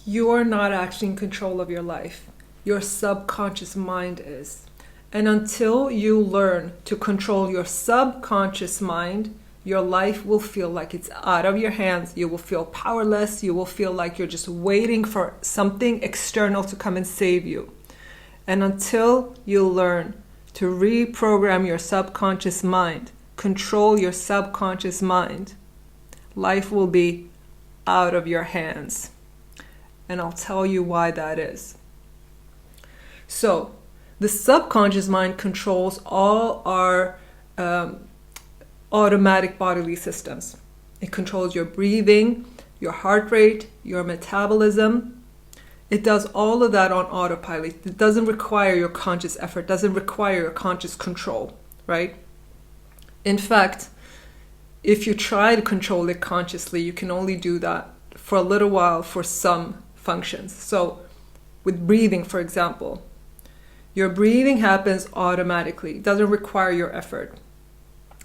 You are not actually in control of your life. Your subconscious mind is. And until you learn to control your subconscious mind, your life will feel like it's out of your hands. You will feel powerless. You will feel like you're just waiting for something external to come and save you. And until you learn to reprogram your subconscious mind, control your subconscious mind, life will be out of your hands. And I'll tell you why that is. So, the subconscious mind controls all our automatic bodily systems. It controls your breathing, your heart rate, your metabolism. It does all of that on autopilot. It doesn't require your conscious effort, doesn't require your conscious control, right? In fact, if you try to control it consciously, you can only do that for a little while for some functions. So with breathing, for example, your breathing happens automatically. It doesn't require your effort.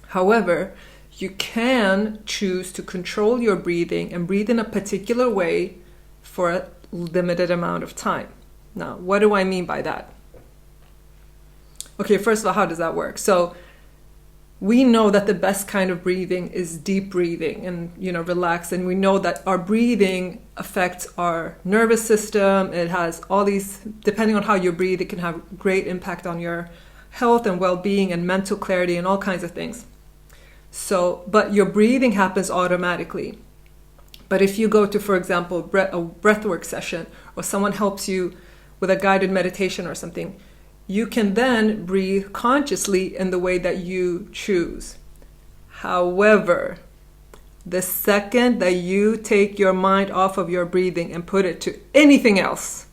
However, you can choose to control your breathing and breathe in a particular way for a limited amount of time. Now, what do I mean by that? Okay, first of all, how does that work? So we know that the best kind of breathing is deep breathing and, relax. And we know that our breathing affects our nervous system. It has all these, depending on how you breathe, it can have great impact on your health and well-being and mental clarity and all kinds of things. So, but your breathing happens automatically. But if you go to, for example, a breathwork session, or someone helps you with a guided meditation or something, you can then breathe consciously in the way that you choose. However, the second that you take your mind off of your breathing and put it to anything else,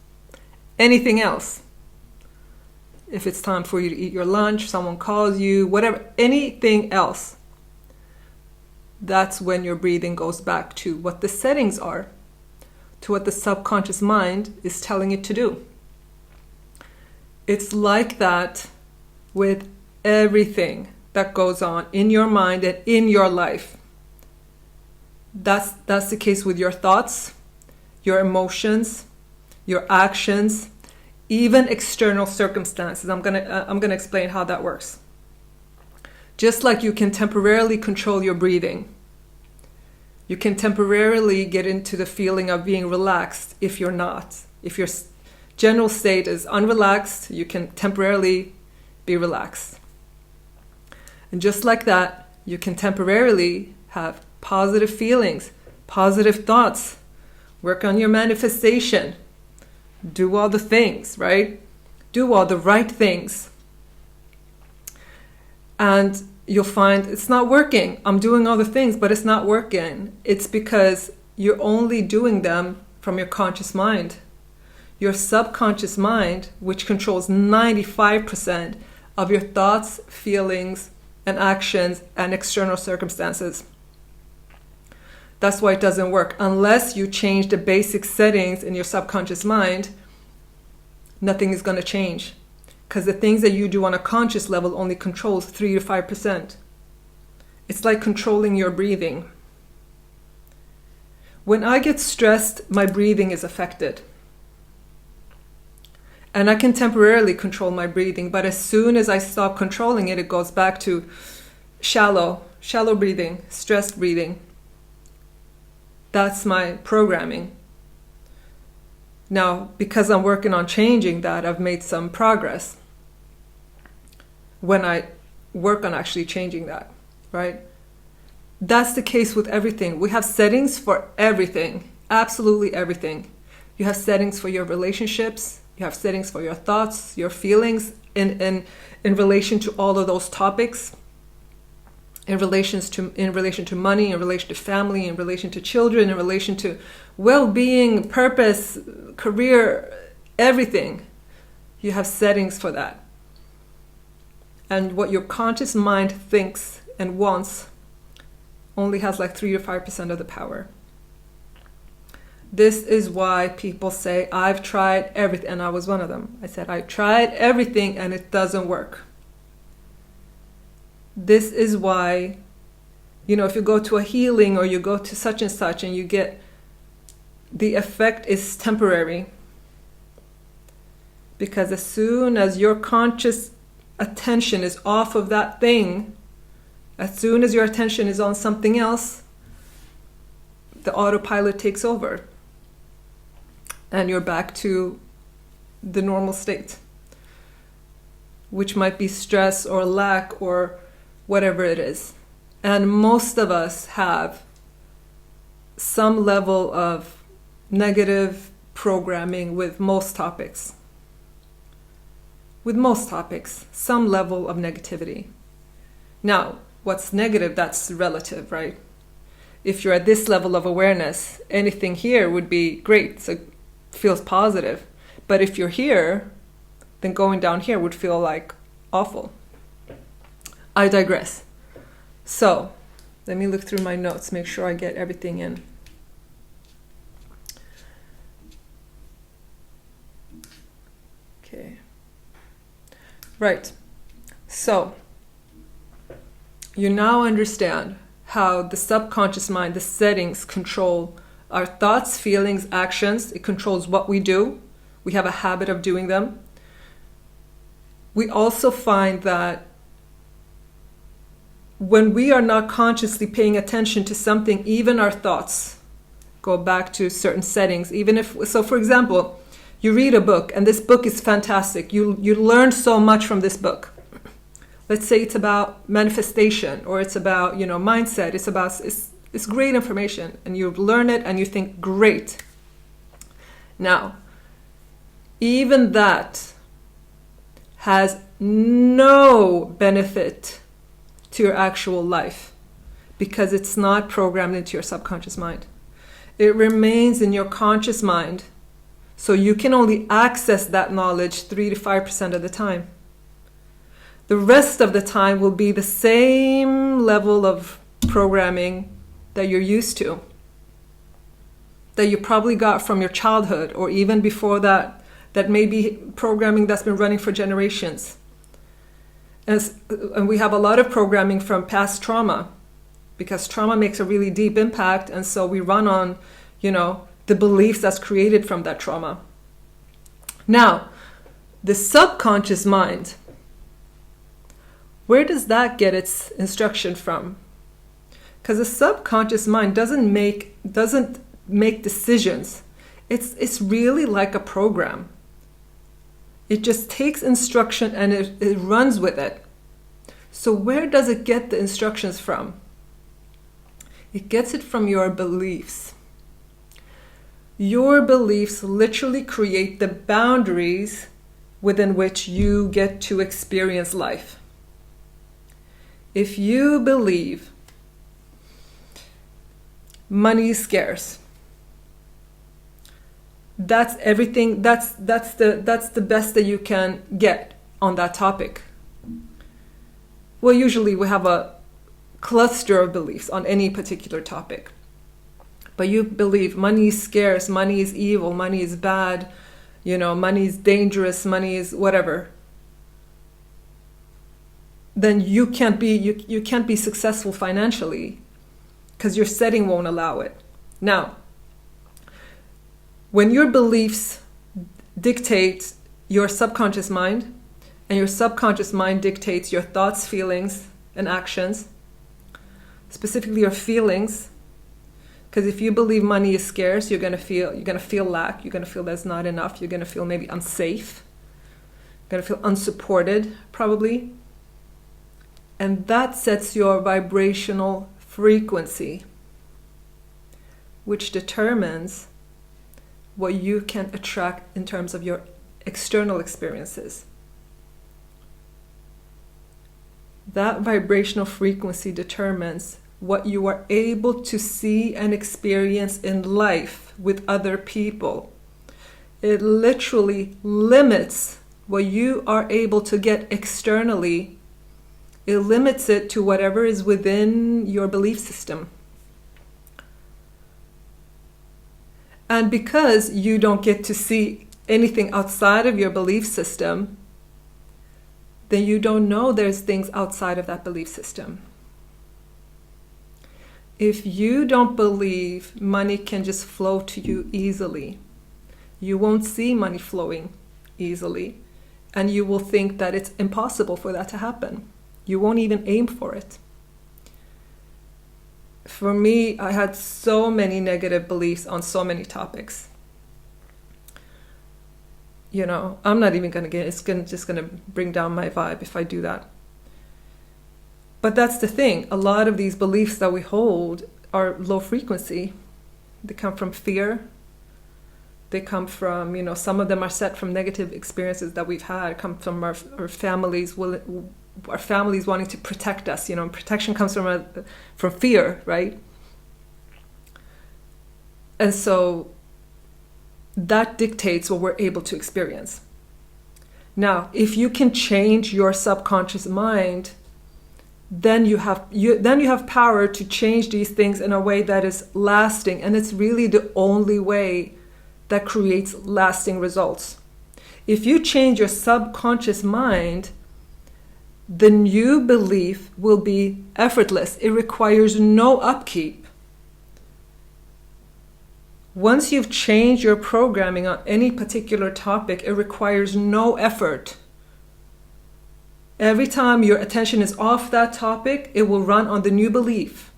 if it's time for you to eat your lunch, someone calls you, whatever, anything else, that's when your breathing goes back to what the settings are, to what the subconscious mind is telling it to do. It's like that with everything that goes on in your mind and in your life. That's the case with your thoughts, your emotions, your actions, even external circumstances. I'm gonna explain how that works. Just like you can temporarily control your breathing, you can temporarily get into the feeling of being relaxed if you're not. If your general state is unrelaxed, you can temporarily be relaxed. And just like that, you can temporarily have positive feelings, positive thoughts, work on your manifestation, do all the things, right? Do all the right things. And you'll find it's not working. I'm doing all the things, but it's not working. It's because you're only doing them from your conscious mind. Your subconscious mind, which controls 95% of your thoughts, feelings, and actions and external circumstances. That's why it doesn't work. Unless you change the basic settings in your subconscious mind, nothing is going to change. Because the things that you do on a conscious level only controls 3 to 5%. It's like controlling your breathing. When I get stressed, my breathing is affected. And I can temporarily control my breathing, but as soon as I stop controlling it, it goes back to shallow breathing, stressed breathing. That's my programming. Now, because I'm working on changing that, I've made some progress when I work on actually changing that, right? That's the case with everything. We have settings for everything, absolutely everything. You have settings for your relationships. You have settings for your thoughts, your feelings in relation to all of those topics, in relation to money, in relation to family, in relation to children, in relation to well-being, purpose, career, everything. You have settings for that. And what your conscious mind thinks and wants only has like 3 to 5% of the power. This is why people say, I've tried everything, and I was one of them. I said, I tried everything and it doesn't work. This is why, if you go to a healing or you go to such and such and you get the effect is temporary. Because as soon as your conscious attention is off of that thing, as soon as your attention is on something else, the autopilot takes over. And you're back to the normal state, which might be stress or lack or whatever it is. And most of us have some level of negative programming with most topics. With most topics, some level of negativity. Now, what's negative, that's relative, right? If you're at this level of awareness, anything here would be great, so it feels positive. But if you're here, then going down here would feel like awful. I digress. So, let me look through my notes, make sure I get everything in. Okay. Right. So, you now understand how the subconscious mind, the settings, control our thoughts, feelings, actions. It controls what we do. We have a habit of doing them. We also find that when we are not consciously paying attention to something, even our thoughts go back to certain settings. Even if, so for example, you read a book and this book is fantastic. You learn so much from this book. Let's say it's about manifestation or it's about, mindset. It's great information and you learn it and you think, great. Now, even that has no benefit to your actual life because it's not programmed into your subconscious mind. It remains in your conscious mind, so you can only access that knowledge 3 to 5% of the time. The rest of the time will be the same level of programming that you're used to, that you probably got from your childhood or even before that may be programming that's been running for generations. And we have a lot of programming from past trauma because trauma makes a really deep impact, and so we run on, the beliefs that's created from that trauma. Now, the subconscious mind, where does that get its instruction from? Because the subconscious mind doesn't make decisions. It's really like a program. It just takes instruction and it runs with it. So where does it get the instructions from? It gets it from your beliefs. Your beliefs literally create the boundaries within which you get to experience life. If you believe money is scarce, that's everything, that's the best that you can get on that topic. Well, usually we have a cluster of beliefs on any particular topic. But you believe money is scarce, money is evil, money is bad, money is dangerous, money is whatever. Then you can't be successful financially because your setting won't allow it. Now, when your beliefs dictate your subconscious mind, and your subconscious mind dictates your thoughts, feelings, and actions, specifically your feelings, because if you believe money is scarce, you're gonna feel lack, you're gonna feel there's not enough, you're gonna feel maybe unsafe, you're gonna feel unsupported, probably. And that sets your vibrational frequency, which determines what you can attract in terms of your external experiences. That vibrational frequency determines what you are able to see and experience in life with other people. It literally limits what you are able to get externally. It limits it to whatever is within your belief system. And because you don't get to see anything outside of your belief system, then you don't know there's things outside of that belief system. If you don't believe money can just flow to you easily, you won't see money flowing easily, and you will think that it's impossible for that to happen. You won't even aim for it. For me, I had so many negative beliefs on so many topics. You know, I'm not even going to just going to bring down my vibe if I do that. But that's the thing. A lot of these beliefs that we hold are low frequency. They come from fear. They come from, you know, some of them are set from negative experiences that we've had, come from our families, our families wanting to protect us. You know, and protection comes from fear, right? And so that dictates what we're able to experience. Now, if you can change your subconscious mind, then you have power to change these things in a way that is lasting, and it's really the only way that creates lasting results. If you change your subconscious mind, the new belief will be effortless. It requires no upkeep. Once you've changed your programming on any particular topic, it requires no effort. Every time your attention is off that topic, it will run on the new belief.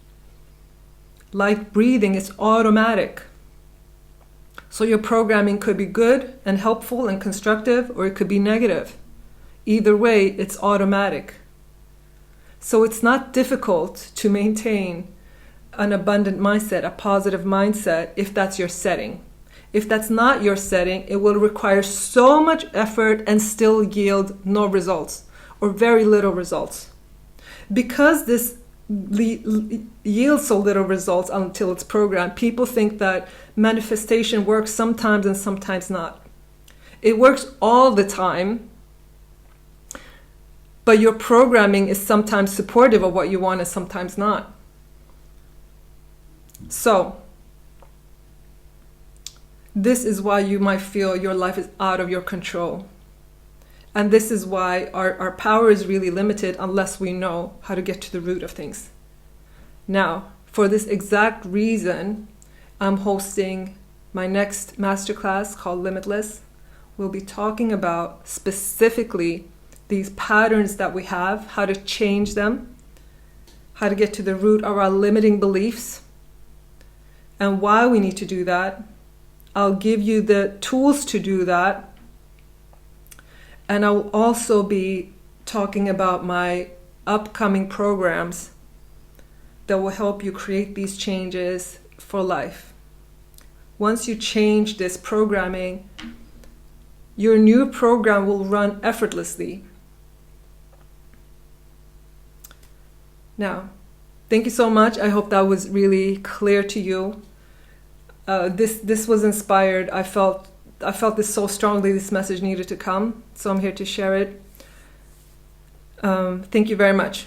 Like breathing, it's automatic. So your programming could be good and helpful and constructive, or it could be negative. Either way, it's automatic. So it's not difficult to maintain an abundant mindset, a positive mindset, if that's your setting. If that's not your setting, it will require so much effort and still yield no results, or very little results. Because this yields so little results until it's programmed, people think that manifestation works sometimes and sometimes not. It works all the time, but your programming is sometimes supportive of what you want and sometimes not. So, this is why you might feel your life is out of your control. And this is why our power is really limited unless we know how to get to the root of things. Now, for this exact reason, I'm hosting my next masterclass called Limitless. We'll be talking about specifically these patterns that we have, how to change them, how to get to the root of our limiting beliefs, and why we need to do that. I'll give you the tools to do that. And I'll also be talking about my upcoming programs that will help you create these changes for life. Once you change this programming, your new program will run effortlessly. Now, thank you so much. I hope that was really clear to you. This was inspired. I felt this so strongly. This message needed to come, so I'm here to share it. Thank you very much.